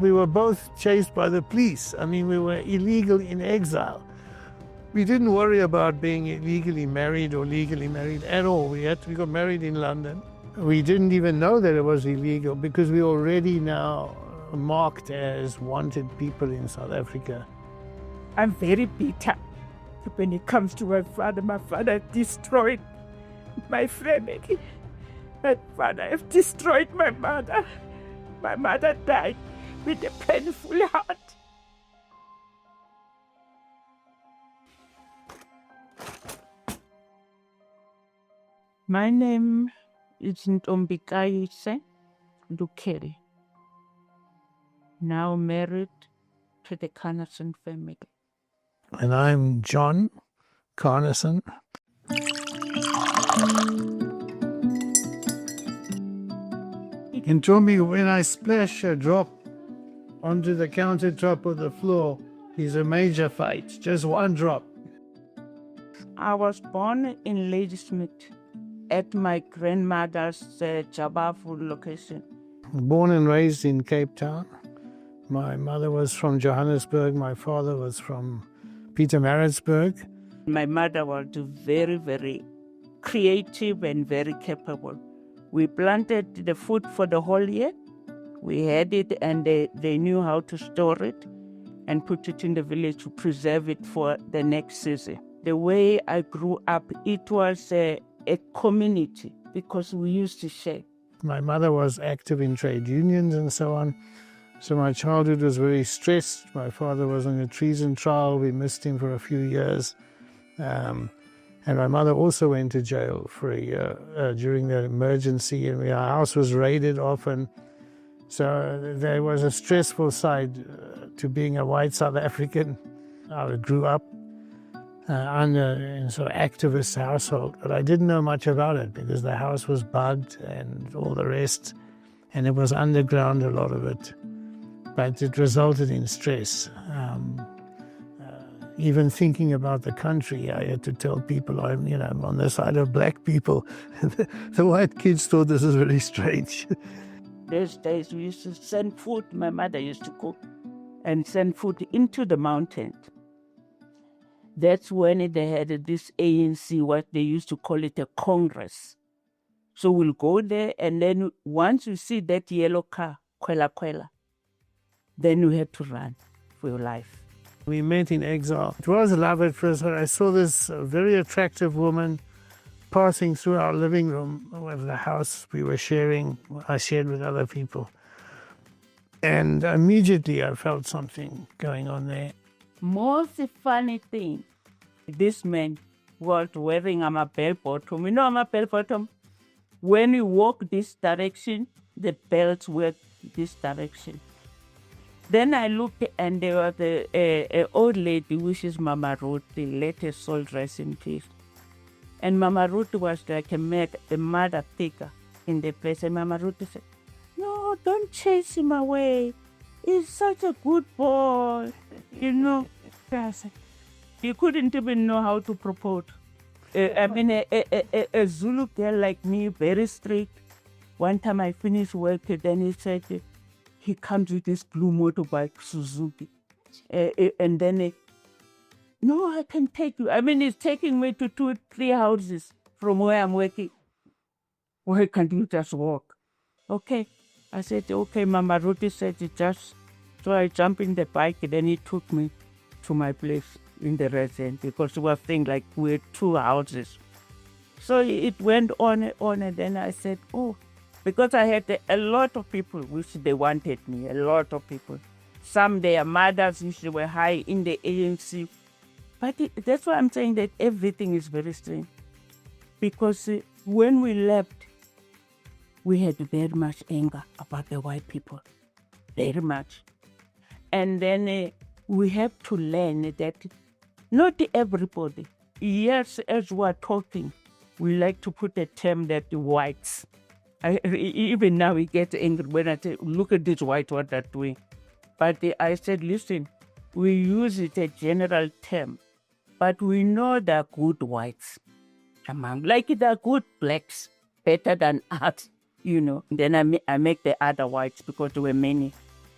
We were both chased by the police. I mean, we were illegal in exile. We didn't worry about being illegally married or legally married at all. We got married in London. We didn't even know that it was illegal because we already now marked as wanted people in South Africa. I'm very bitter when it comes to my father. My father destroyed my family. My father has destroyed my mother. My mother died with a painful heart. My name is Ntombi Carneson, now married to the Carneson family. And I'm John Carneson. Ntombi, when I splash a drop onto the countertop of the floor, is a major fight, just one drop. I was born in Ladysmith at my grandmother's Jabavu location. Born and raised in Cape Town. My mother was from Johannesburg. My father was from Pietermaritzburg. My mother was very, very creative and very capable. We planted the food for the whole year. We had it, and they knew how to store it and put it in the village to preserve it for the next season. The way I grew up, it was a community because we used to share. My mother was active in trade unions and so on. So my childhood was very stressed. My father was on a treason trial. We missed him for a few years. And my mother also went to jail for a year during the emergency. And our house was raided often. So there was a stressful side to being a white South African. I grew up in a sort of activist household, but I didn't know much about it because the house was bugged and all the rest. And it was underground, a lot of it. But it resulted in stress. Even thinking about the country, I had to tell people I'm on the side of black people. The white kids thought this was very strange. Those days we used to send food. My mother used to cook and send food into the mountains. That's when they had this ANC, what they used to call it a Congress. So we'll go there, and then once you see that yellow car, kwela, then you have to run for your life. We met in Exile. It was love at first. I saw this very attractive woman passing through our living room of the house we were sharing. I shared with other people. And immediately I felt something going on there. Most funny thing, this man was wearing a bell bottom. You know a bell bottom? When you walk this direction, the belts were this direction. Then I looked, and there was an old lady, which is Mama Ruth, the latest soul rest in peace. And Mama Ruth was like a mother figure in the place. And Mama Ruth said, "No, don't chase him away. He's such a good boy." He couldn't even know how to propose. A Zulu girl like me, very strict. One time I finished work, then he said, he comes with this blue motorbike, Suzuki. And then, no, I can take you. He's taking me to 2-3 houses from where I'm working. Why can't you just walk? Okay. I said, okay, Mama Ruti said it just. So I jumped in the bike, and then he took me to my place in the residence because we were thinking like we're 2 houses. So it went on, and then I said, oh, because I had a lot of people which they wanted me, a lot of people. Some their mothers which they were high in the ANC. But that's why I'm saying that everything is very strange. Because when we left, we had very much anger about the white people, very much. And then we have to learn that not everybody, yes, as we are talking, we like to put a term that the whites. Even now we get angry when I say, look at this white, what they're doing. But I said, listen, we use it a general term, but we know they're good whites among, like they're good blacks, better than us, Then I make the other whites because there were many.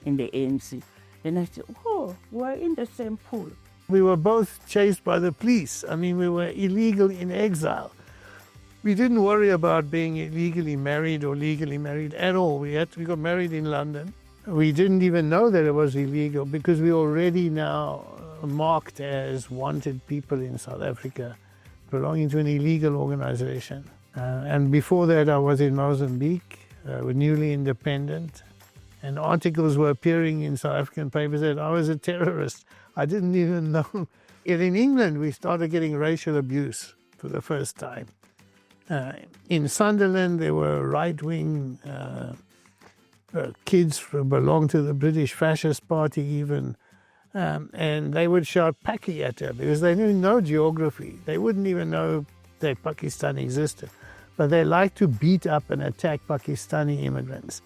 in the ANC. Then I said, oh, we're in the same pool. We were both chased by the police. I mean, we were illegal in exile. We didn't worry about being illegally married or legally married at all. We got married in London. We didn't even know that it was illegal because we already now marked as wanted people in South Africa, belonging to an illegal organization. And before that, I was in Mozambique, newly independent. And articles were appearing in South African papers that I was a terrorist. I didn't even know. And in England, we started getting racial abuse for the first time. In Sunderland, there were right-wing kids who belonged to the British Fascist Party even, and they would shout Pakiyata because they knew no geography. They wouldn't even know that Pakistan existed. But they liked to beat up and attack Pakistani immigrants.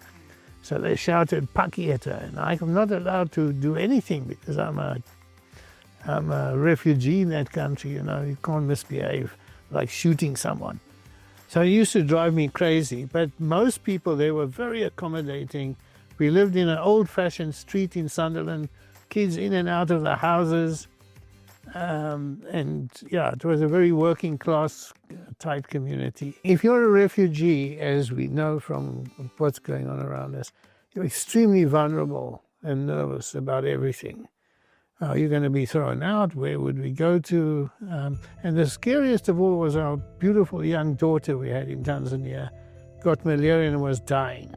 So they shouted Pakiyata, and I'm not allowed to do anything because I'm a refugee in that country. You know, you can't misbehave, like shooting someone. So it used to drive me crazy, but most people there were very accommodating. We lived in an old-fashioned street in Sunderland, kids in and out of the houses, and yeah, it was a very working-class tight community. If you're a refugee, as we know from what's going on around us, you're extremely vulnerable and nervous about everything. Are you going to be thrown out? Where would we go to? And the scariest of all was our beautiful young daughter we had in Tanzania, got malaria and was dying.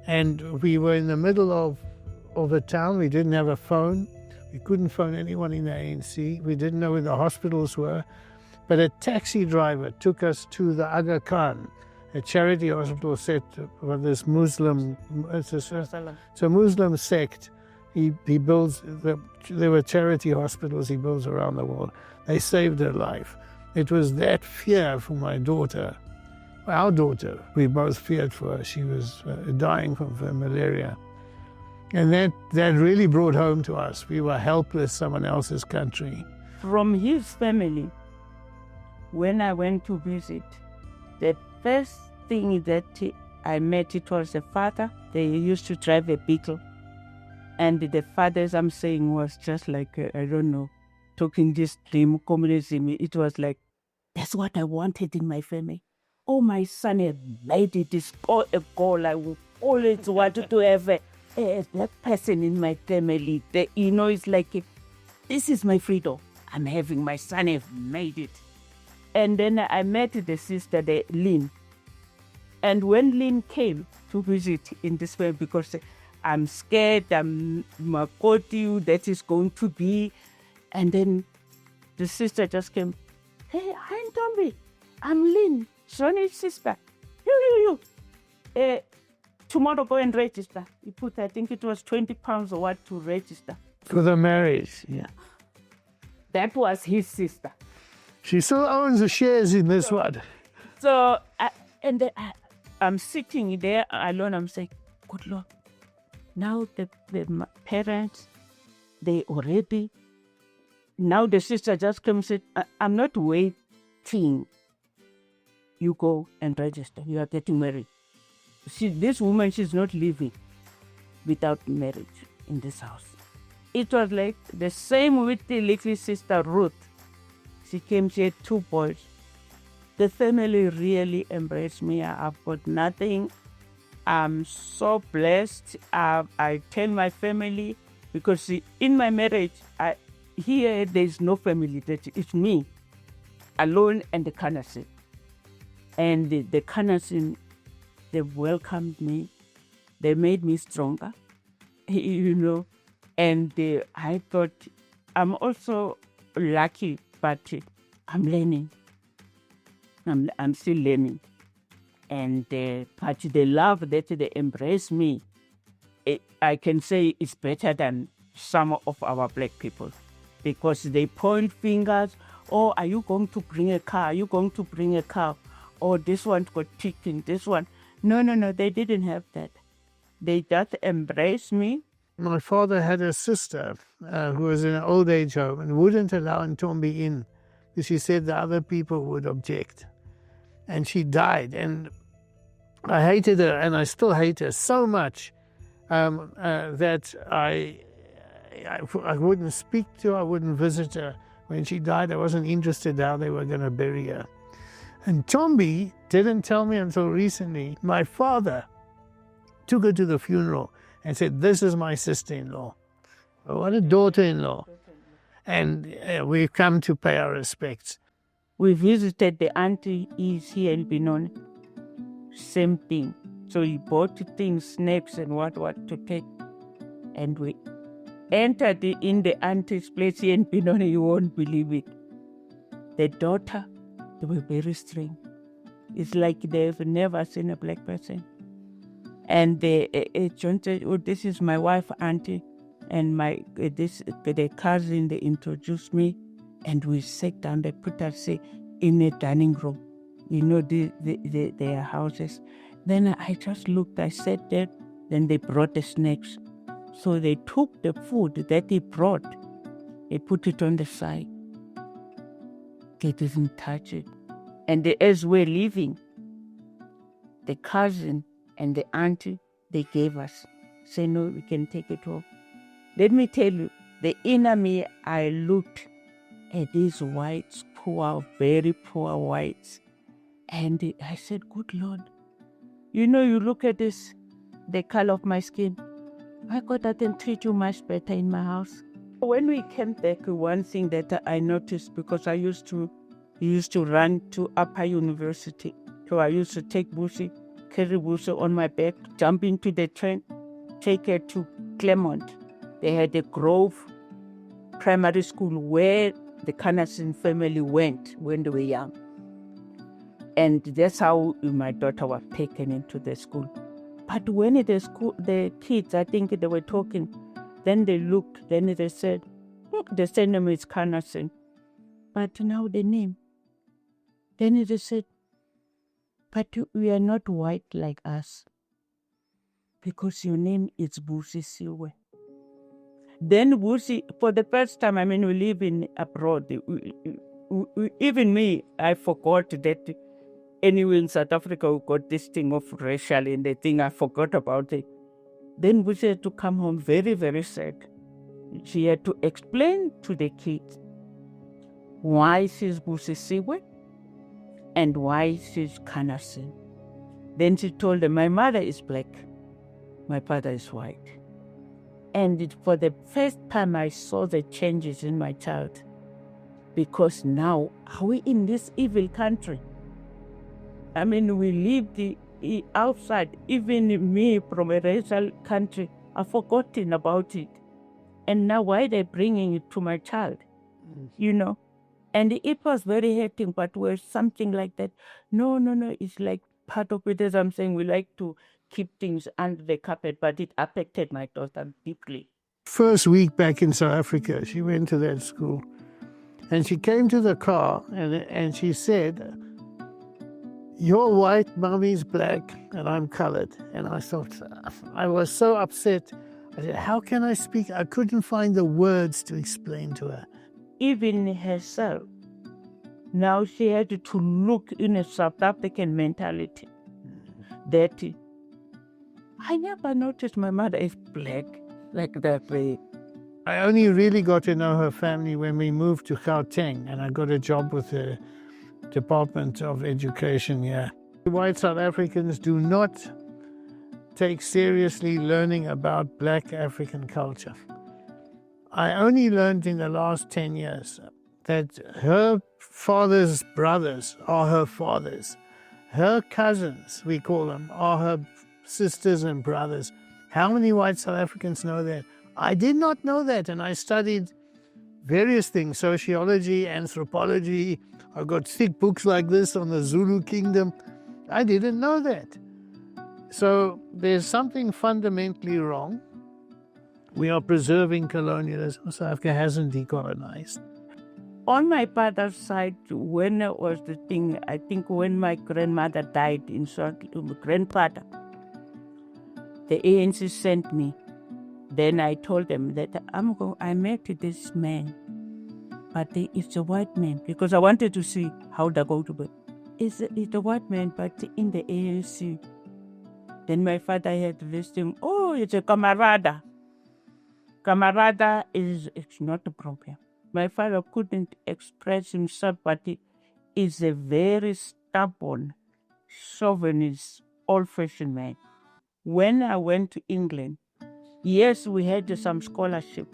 And we were in the middle of the town. We didn't have a phone. We couldn't phone anyone in the ANC. We didn't know where the hospitals were. But a taxi driver took us to the Aga Khan, a charity hospital set by this Muslim, it's a Muslim sect. He builds, there were charity hospitals he builds around the world. They saved her life. It was that fear for my daughter, our daughter, we both feared for her. She was dying from malaria. And that really brought home to us. We were helpless, someone else's country. From his family, when I went to visit, the first thing that I met, it was the father. They used to drive a beetle. And the father, as I'm saying, was just like, I don't know, talking this dream communism. It was like, that's what I wanted in my family. Oh, my son had made it. It's a goal. I will always wanted to have a black person in my family. It's like, this is my freedom. I'm having my son have made it. And then I met the sister, Lynn. And when Lynn came to visit in this way, because I'm scared, I'm Makoti, that is going to be. And then the sister just came, hey, hi, Ntombi, I'm Lynn, Sonny's sister. You. Tomorrow go and register. He put, I think it was 20 pounds or what to register. For the marriage, yeah. That was his sister. She still owns the shares in this one. So, I'm sitting there alone, I'm saying, good Lord. Now the parents, they already, now the sister just comes and said, I'm not waiting. You go and register. You are getting married. This woman, she's not living without marriage in this house. It was like the same with the little sister Ruth. She came, she had 2 boys. The family really embraced me. I've got nothing. I'm so blessed. I tell my family, because in my marriage, here there's no family. It's me, alone, and the Carneson. And the Carneson, they welcomed me. They made me stronger, And I thought, I'm also lucky, but I'm learning. I'm still learning. And but the love that they embrace me, I can say it's better than some of our black people, because they point fingers. Oh, are you going to bring a car? Are you going to bring a car? Oh, this one's got chicken, this one. No, they didn't have that. They just embraced me. My father had a sister who was in an old age home and wouldn't allow Ntombi in because she said the other people would object. And she died. And I hated her, and I still hate her so much. that I wouldn't speak to her, I wouldn't visit her. When she died, I wasn't interested how they were going to bury her. And Ntombi didn't tell me until recently. My father took her to the funeral and said, "This is my sister-in-law." Well, what a daughter-in-law. And we've come to pay our respects. We visited the auntie is here in Benoni. Same thing. So he bought things, snacks and what to take. And we entered in the auntie's place here in Benoni. You won't believe it. The daughter, they were very strange. It's like they've never seen a black person. And John said, "Oh, this is my wife, auntie." And the cousin, they introduced me, and we sat down. They put us in a dining room, their houses. Then I just looked. I sat there. Then they brought the snacks. So they took the food that he brought. They put it on the side. They didn't touch it. And as we're leaving, the cousin and the auntie, they gave us. Say, "No, we can take it home." Let me tell you, the inner me, I looked at these whites, poor, very poor whites. And I said, "Good Lord, you look at this, the color of my skin. My God, I can treat you much better in my house." When we came back, one thing that I noticed, because I used to run to Upper University. So I used to take Busi, carry Busi on my back, jump into the train, take her to Claremont. They had a Grove primary school where the Carneson family went when they were young. And that's how my daughter was taken into the school. But when the kids, I think they were talking, then they looked, then they said, "Look, the surname is Carneson. But now the name." Then they said, "But we are not white like us, because your name is Busi Siwe." Then Busi, for the first time, we live in abroad. Even me, I forgot that anyway in South Africa we got this thing of racial and the thing, I forgot about it. Then Busi had to come home very, very sad. She had to explain to the kids why she's Busi Siwe and why she's Carneson. Then she told them, "My mother is black, my father is white." And for the first time, I saw the changes in my child. Because now, are we in this evil country? We lived outside. Even me from a racial country, I've forgotten about it. And now why they're bringing it to my child, And it was very hurting, but we're something like that. No, it's like part of it, as I'm saying, we like to keep things under the carpet, but it affected my daughter deeply. First week back in South Africa, she went to that school. And she came to the car and she said, "You're white, mommy's black, and I'm colored." And I thought, I was so upset. I said, how can I speak? I couldn't find the words to explain to her. Even herself, now she had to look in a South African mentality. That I never noticed my mother is black like that way. I only really got to know her family when we moved to Gauteng, and I got a job with the Department of Education here. White South Africans do not take seriously learning about black African culture. I only learned in the last 10 years that her father's brothers are her fathers. Her cousins, we call them, are her sisters and brothers. How many white South Africans know that? I did not know that, and I studied various things, sociology, anthropology. I got thick books like this on the Zulu kingdom. I didn't know that. So there's something fundamentally wrong. We are preserving colonialism. South Africa hasn't decolonized. On my father's side, when it was the thing, I think when my grandmother died in my grandfather, the ANC sent me. Then I told them that I met this man, but it's a white man, because I wanted to see how they go to be. It's a white man, but in the ANC. Then my father had this thing, "Oh, it's a camarada. Camarada it's not a problem. My father couldn't express himself, but he is a very stubborn, chauvinist, old-fashioned man. When I went to England, yes, we had some scholarship,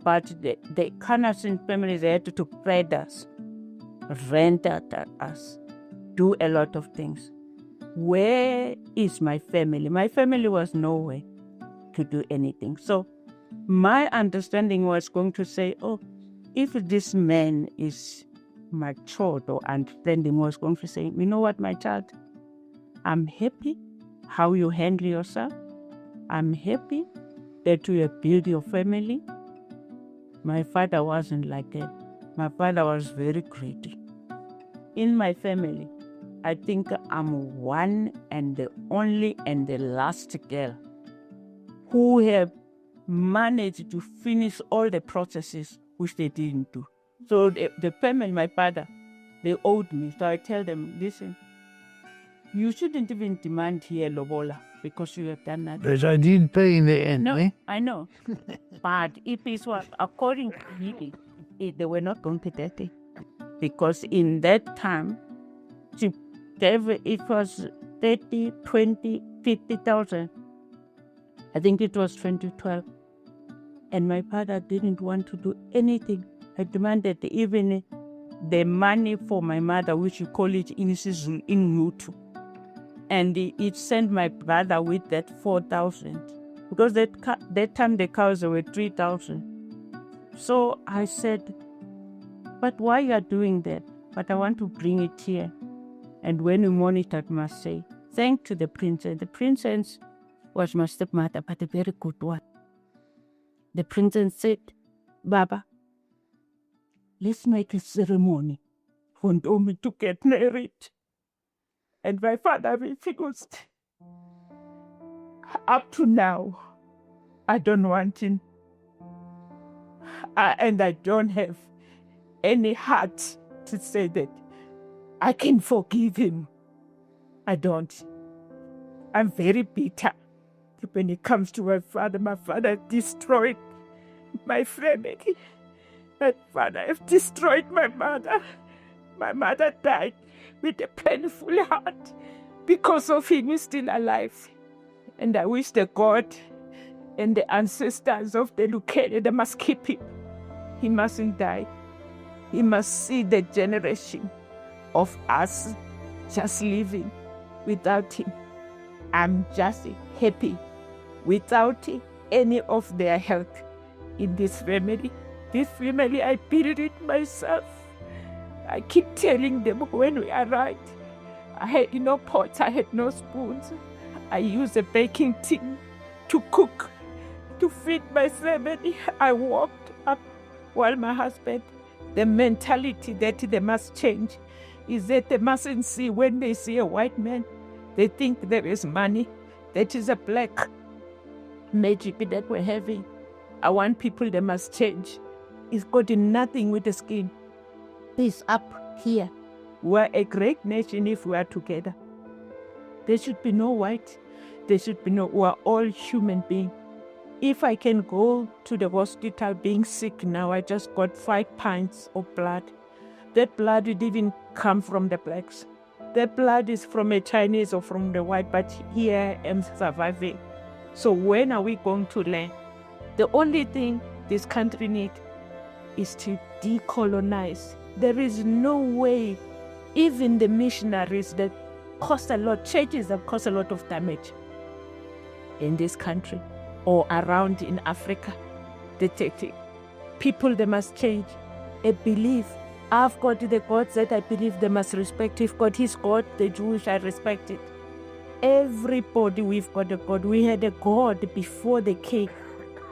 but the Carneson family, they had to feed us, rent us, do a lot of things. Where is my family? My family was nowhere to do anything. So my understanding was going to say, oh, if this man is matured or understanding, was going to say, you know what, my child, I'm happy how you handle yourself. I'm happy that you have built your family. My father wasn't like that. My father was very greedy. In my family, I think I'm one and the only and the last girl who have managed to finish all the processes which they didn't do. So the family, my father, they owed me. So I tell them, listen, you shouldn't even demand here lobola because you have done nothing. But I did pay in the end, No, eh? I know. But if it was according to me, they were not going to that day. Because in that time, it was 30, 20, 50,000. I think it was 2012. And my father didn't want to do anything. I demanded even the money for my mother, which you call it in Nutu. And it sent my brother with that 4,000. Because that time the cows were 3,000. So I said, but why you are doing that? But I want to bring it here. And when we monitored, I must say, thank to the princess. The princess was my stepmother, but a very good one. The princess said, Baba, let's make a ceremony for Ntombi to get married. And my father refused. Up to now, I don't want him. And I don't have any heart to say that I can forgive him. I don't. I'm very bitter when it comes to my father. My father destroyed my family. My father has destroyed my mother. My mother died with a painful heart. Because of him, he's still alive. And I wish the God and the ancestors of the Lukele, they must keep him. He mustn't die. He must see the generation of us just living without him. I'm just happy without any of their help in this family. This family, I built it myself. I keep telling them when we arrived, I had no pots, I had no spoons. I used a baking tin to cook, to feed my family. I walked up while my husband, the mentality that they must change is that they mustn't see when they see a white man, they think there is money. That is a black magic that we're having. I want people, they must change. It's got nothing with the skin. It's up here. We're a great nation if we are together. There should be no white. There should be no, we're all human beings. If I can go to the hospital being sick now, I just got 5 pints of blood. That blood didn't come from the blacks. That blood is from a Chinese or from the white, but here I am surviving. So when are we going to learn? The only thing this country needs is to decolonize. There is no way, even the missionaries that cost a lot, churches that cost a lot of damage in this country or around in Africa, people, they must change a belief. I've got the gods that I believe they must respect. If God is God, the Jewish, I respect it. Everybody, we've got a God. We had a God before they came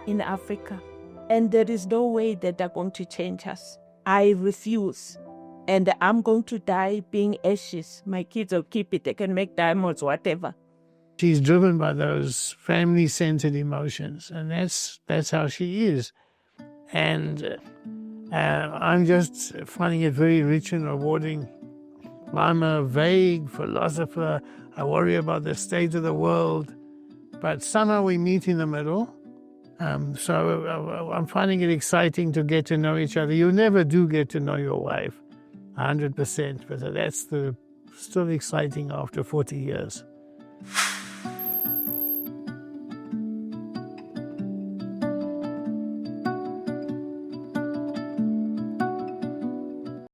in Africa. And there is no way that they're going to change us. I refuse. And I'm going to die being ashes. My kids will keep it. They can make diamonds, whatever. She's driven by those family-centered emotions, and that's how she is. And I'm just finding it very rich and rewarding. I'm a vague philosopher. I worry about the state of the world. but somehow we meet in the middle. So I'm finding it exciting to get to know each other. You never do get to know your wife 100%, but that's still exciting after 40 years.